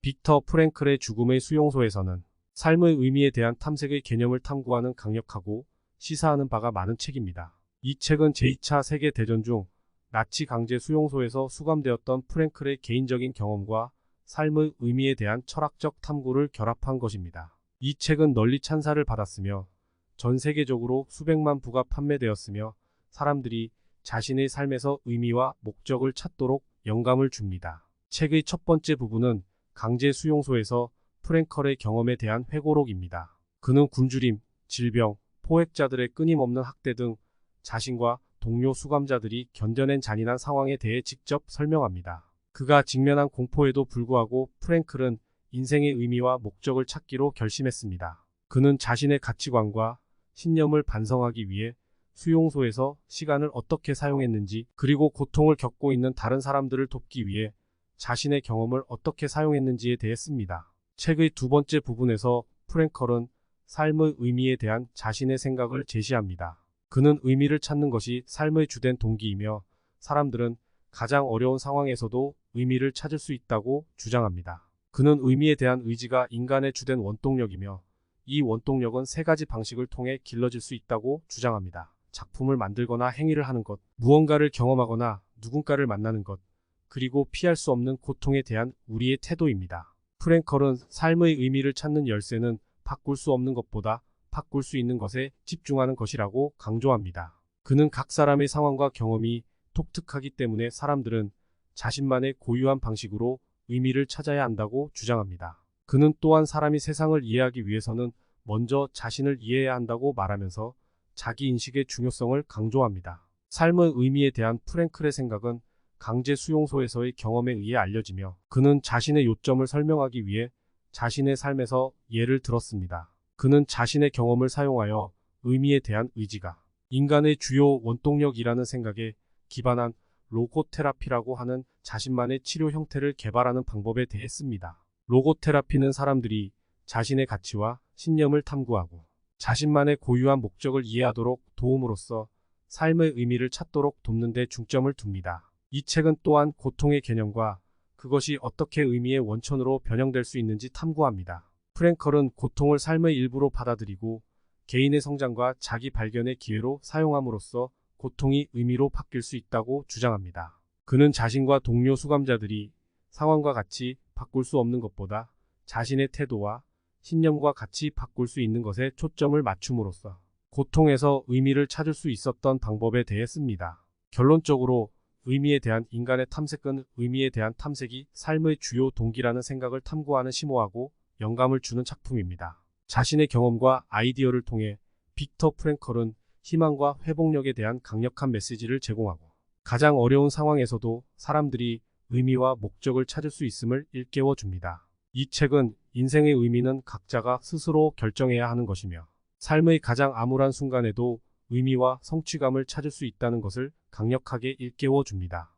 빅터 프랭클의 죽음의 수용소에서는 삶의 의미에 대한 탐색의 개념을 탐구하는 강력하고 시사하는 바가 많은 책입니다. 이 책은 제2차 세계대전 중 나치 강제 수용소에서 수감되었던 프랭클의 개인적인 경험과 삶의 의미에 대한 철학적 탐구를 결합한 것입니다. 이 책은 널리 찬사를 받았으며 전 세계적으로 수백만 부가 판매되었으며 사람들이 자신의 삶에서 의미와 목적을 찾도록 영감을 줍니다. 책의 첫 번째 부분은 강제 수용소에서 프랭클의 경험에 대한 회고록입니다. 그는 굶주림, 질병, 포획자들의 끊임없는 학대 등 자신과 동료 수감자들이 견뎌낸 잔인한 상황에 대해 직접 설명합니다. 그가 직면한 공포에도 불구하고 프랭클은 인생의 의미와 목적을 찾기로 결심했습니다. 그는 자신의 가치관과 신념을 반성하기 위해 수용소에서 시간을 어떻게 사용했는지, 그리고 고통을 겪고 있는 다른 사람들을 돕기 위해 자신의 경험을 어떻게 사용했는지에 대해 씁니다. 책의 두 번째 부분에서 프랭클은 삶의 의미에 대한 자신의 생각을 제시합니다. 그는 의미를 찾는 것이 삶의 주된 동기이며 사람들은 가장 어려운 상황에서도 의미를 찾을 수 있다고 주장합니다. 그는 의미에 대한 의지가 인간의 주된 원동력이며 이 원동력은 세 가지 방식을 통해 길러질 수 있다고 주장합니다. 작품을 만들거나 행위를 하는 것, 무언가를 경험하거나 누군가를 만나는 것, 그리고 피할 수 없는 고통에 대한 우리의 태도입니다. 프랭클은 삶의 의미를 찾는 열쇠는 바꿀 수 없는 것보다 바꿀 수 있는 것에 집중하는 것이라고 강조합니다. 그는 각 사람의 상황과 경험이 독특하기 때문에 사람들은 자신만의 고유한 방식으로 의미를 찾아야 한다고 주장합니다. 그는 또한 사람이 세상을 이해하기 위해서는 먼저 자신을 이해해야 한다고 말하면서 자기 인식의 중요성을 강조합니다. 삶의 의미에 대한 프랭클의 생각은 강제 수용소에서의 경험에 의해 알려지며 그는 자신의 요점을 설명하기 위해 자신의 삶에서 예를 들었습니다. 그는 자신의 경험을 사용하여 의미에 대한 의지가 인간의 주요 원동력이라는 생각에 기반한 로고테라피라고 하는 자신만의 치료 형태를 개발하는 방법에 대해 씁니다. 로고테라피는 사람들이 자신의 가치와 신념을 탐구하고 자신만의 고유한 목적을 이해하도록 도움으로써 삶의 의미를 찾도록 돕는 데 중점을 둡니다. 이 책은 또한 고통의 개념과 그것이 어떻게 의미의 원천으로 변형될 수 있는지 탐구합니다. 프랭클은 고통을 삶의 일부로 받아들이고 개인의 성장과 자기 발견의 기회로 사용함으로써 고통이 의미로 바뀔 수 있다고 주장합니다. 그는 자신과 동료 수감자들이 상황과 같이 바꿀 수 없는 것보다 자신의 태도와 신념과 같이 바꿀 수 있는 것에 초점을 맞춤으로써 고통에서 의미를 찾을 수 있었던 방법에 대해 씁니다. 결론적으로 의미에 대한 인간의 탐색은 의미에 대한 탐색이 삶의 주요 동기라는 생각을 탐구하는 심오하고 영감을 주는 작품입니다. 자신의 경험과 아이디어를 통해 빅터 프랭클은 희망과 회복력에 대한 강력한 메시지를 제공하고 가장 어려운 상황에서도 사람들이 의미와 목적을 찾을 수 있음을 일깨워 줍니다. 이 책은 인생의 의미는 각자가 스스로 결정해야 하는 것이며 삶의 가장 암울한 순간에도 의미와 성취감을 찾을 수 있다는 것을 강력하게 일깨워 줍니다.